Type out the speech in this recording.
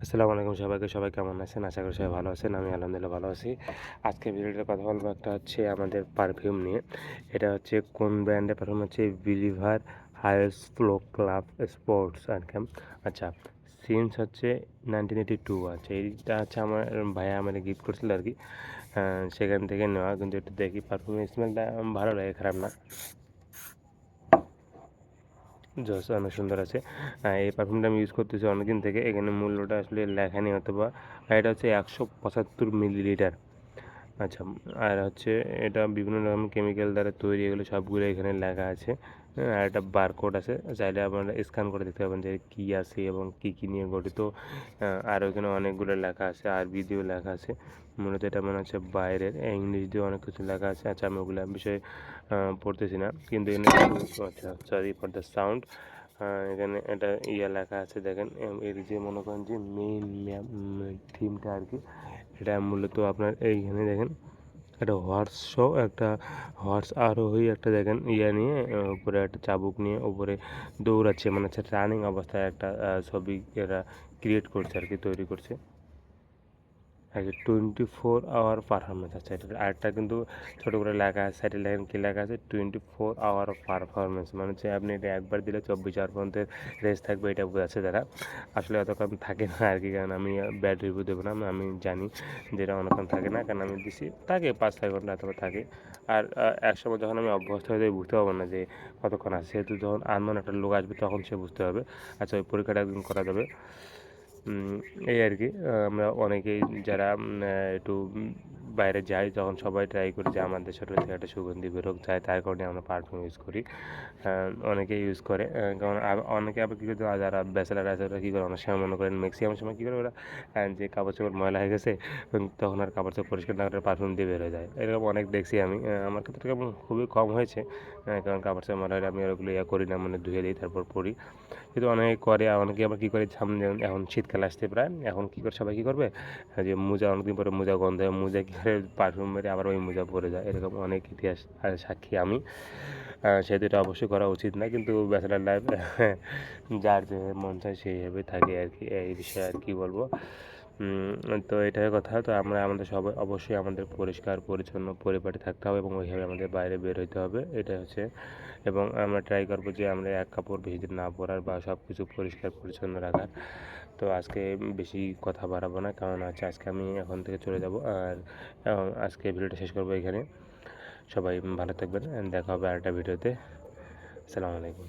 আসসালামু আলাইকুম সবাইকে। সবাই কেমন আছেন? আশা করি সবাই ভালো আছেন। আমি আলহামদুলিল্লাহ ভালো আছি। আজকে ভিডিওতে কথা বলবো একটা হচ্ছে আমাদের পারফিউম নিয়ে। এটা হচ্ছে কোন ব্র্যান্ডের পারফিউম হচ্ছে বিলিভার হাইস ফ্লো ক্লাব স্পোর্টস আরকি। আচ্ছা, সিন্স হচ্ছে 1982 আছে। এইটা হচ্ছে আমার ভাইয়া আমারে গিফট করছিল আরকি। সেখান থেকে নেওয়া। কিন্তু একটু দেখি পারফিউমের স্মেলটা ভালো লাগে, খারাপ না। জস অনেক সুন্দর আছে। এই পারফিউমটা আমি ইউজ করতেছি অনেকদিন থেকে। এখানে মূল্যটা আসলে লেখা নেই অথবা এটা হচ্ছে 175 মিলিলিটার। আচ্ছা, আর হচ্ছে এটা বিভিন্ন রকম কেমিক্যাল দ্বারা তৈরি, এগুলো সবগুলো এখানে লেখা আছে। হ্যাঁ, আর একটা বারকোড আছে, চাইলে আপনারা স্ক্যান করে দেখতে পাবেন যে কী আছে এবং কী কী নিয়ে গঠিত। আর ওখানে অনেকগুলো লেখা আছে, আরবি দিয়েও লেখা আছে। মূলত এটা মনে হচ্ছে বাইরের, ইংলিশ দিয়েও অনেক কিছু লেখা আছে। আচ্ছা, আমি ওগুলো বিষয়ে পড়তেছি না, কিন্তু এখানে আচ্ছা, সরি ফর দ্য সাউন্ড। এখানে এটা লেখা আছে দেখেন। এর যে মনে করেন যে মেইন থিমটা আর কি, এটা মূলত আপনার এইখানে দেখেন একটা হর্স শো, একটা হর্স আরোহী একটা দেখেন নিয়ে উপরে একটা চাবুক নিয়ে উপরে দৌড়াচ্ছে, মানে হচ্ছে রানিং অবস্থায় একটা ছবি এরা ক্রিয়েট করছে আর কি, তৈরি করছে। আচ্ছা, 24 আওয়ার পারফরমেন্স। আচ্ছা, এটা আরেকটা কিন্তু ছোটো করে লেখা আছে, সাইডে লেখেন কী লেখা আছে, 24 আওয়ার পারফরমেন্স, মানে হচ্ছে আপনি এটা একবার দিলে 24 আওয়ার পর্যন্ত রেস্ট থাকবে, এটা বোঝাচ্ছে তারা। আসলে অতক্ষণ থাকে না আর কি, কারণ আমি ব্যাড রিভিউ দেবো না, আমি জানি যে এটা অনেকক্ষণ থাকে না, কারণ আমি দিছি থাকে 5-6 ঘন্টা অথবা থাকে। আর একসময় যখন আমি অভ্যস্ত হয়ে যাই বুঝতে পারবো না যে কতক্ষণ আছে, সেহেতু যখন আননোন একটা লোক আসবে তখন সে বুঝতে হবে। আচ্ছা, ওই পরীক্ষাটা একদিন করা যাবে। এই আর কি। আমরা অনেকেই যারা একটু বাইরে যাই, তখন সবাই ট্রাই করি যে আমাদের শরীর থেকে একটা সুগন্ধি বেরোক যায়, তার কারণে আমরা পারফিউম ইউজ করি। অনেকেই ইউজ করে, কারণ অনেকে আবার কী করে, যারা ব্যাচেলার আছে ওরা কী করে, অনেক সময় মনে করেন ম্যাক্সিমাম সময় কী করে ওরা, যে কাপড় চোপড় ময়লা হয়ে গেছে তখন আর কাপড় চোপড় পরিষ্কার না করে পারফিউম দিয়ে বের হয়ে যায়। এরকম অনেক দেখছি আমি। আমার ক্ষেত্রে কেমন খুবই কম হয়েছে, কারণ কাপড় চোপড় ময়লা হলে আমি ওগুলো করি না, মানে ধুয়ে দিই তারপর পরি। কিন্তু অনেকে করে, আর অনেকে আবার কী করে, সামনে যেমন এখন শীতকাল আসছে প্রায়, এখন কী করে সবাই কী করবে, যে মোজা অনেকদিন পরে মোজা গন্ধ হয়, মোজা কী করে পারফিউম মেরে আবার ওই মোজা পরে যায়। এরকম অনেক ইতিহাস আর সাক্ষী আমি। সেহেতু এটা অবশ্যই করা উচিত না, কিন্তু ব্যাচেলার লাইফ যার যে মন চায় সেইভাবে থাকে আর কি। এই বিষয়ে আর কি বলবো। তো এটাই কথা। তো আমরা আমাদের সবাই অবশ্যই আমাদের পরিষ্কার পরিচ্ছন্ন পরিপাটি থাকতে হবে এবং ওইভাবে আমাদের বাইরে বের হইতে হবে, এটা হচ্ছে। এবং আমরা ট্রাই করবো যে আমরা এক কাপড় বেশি দিন না পরার বা সব কিছু পরিষ্কার পরিচ্ছন্ন রাখার। তো আজকে বেশি কথা বাড়াবো না, কারণ আজকে আমি এখন থেকে চলে যাব। আর আজকে ভিডিওটা শেষ করবো এখানে। সবাই ভালো থাকবেন, দেখা হবে আরেকটা ভিডিওতে। আসসালামু আলাইকুম।